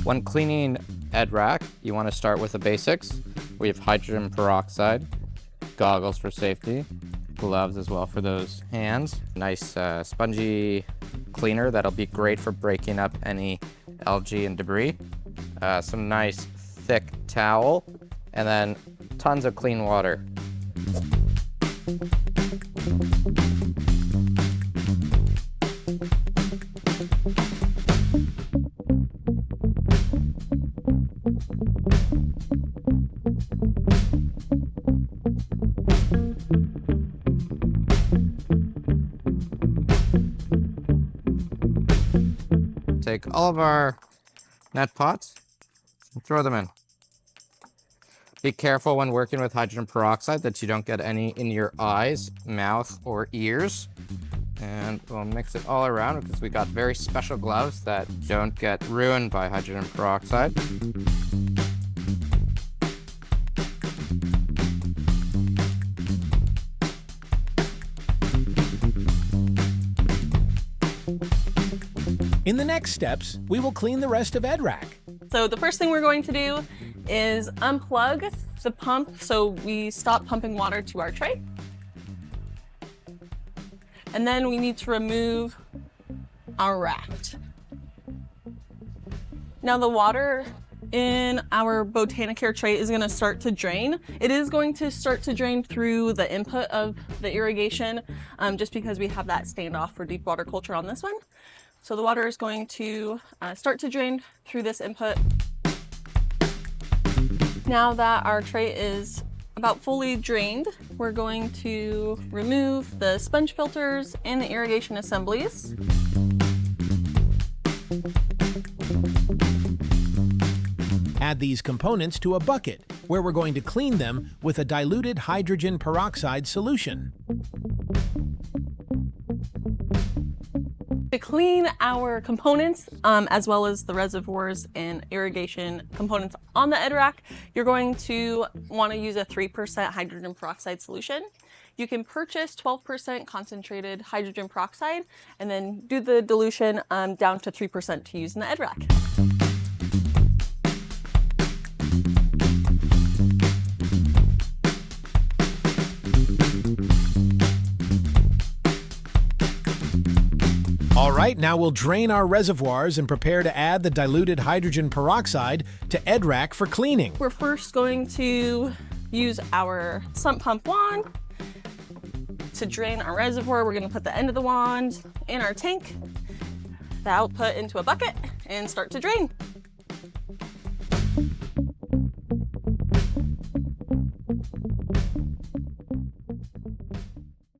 When cleaning EdRack, you want to start with the basics. We have hydrogen peroxide, goggles for safety, gloves as well for those hands. Nice spongy cleaner that'll be great for breaking up any algae and debris. Some nice thick towel, and then tons of clean water. Take all of our net pots and throw them in. Be careful when working with hydrogen peroxide that you don't get any in your eyes, mouth, or ears. And we'll mix it all around because we got very special gloves that don't get ruined by hydrogen peroxide. In the next steps, we will clean the rest of EdRack. So the first thing we're going to do is unplug the pump so we stop pumping water to our tray. And then we need to remove our raft. Now the water in our Botanicare tray is going to start to drain. It is going to start to drain through the input of the irrigation, just because we have that standoff for deep water culture on this one. So the water is going to start to drain through this input. Now that our tray is about fully drained, we're going to remove the sponge filters and the irrigation assemblies. Add these components to a bucket where we're going to clean them with a diluted hydrogen peroxide solution. To clean our components, as well as the reservoirs and irrigation components on the EdRack, you're going to want to use a 3% hydrogen peroxide solution. You can purchase 12% concentrated hydrogen peroxide and then do the dilution down to 3% to use in the EdRack. All right, now we'll drain our reservoirs and prepare to add the diluted hydrogen peroxide to EdRack for cleaning. We're first going to use our sump pump wand to drain our reservoir. We're going to put the end of the wand in our tank, the output into a bucket, and start to drain.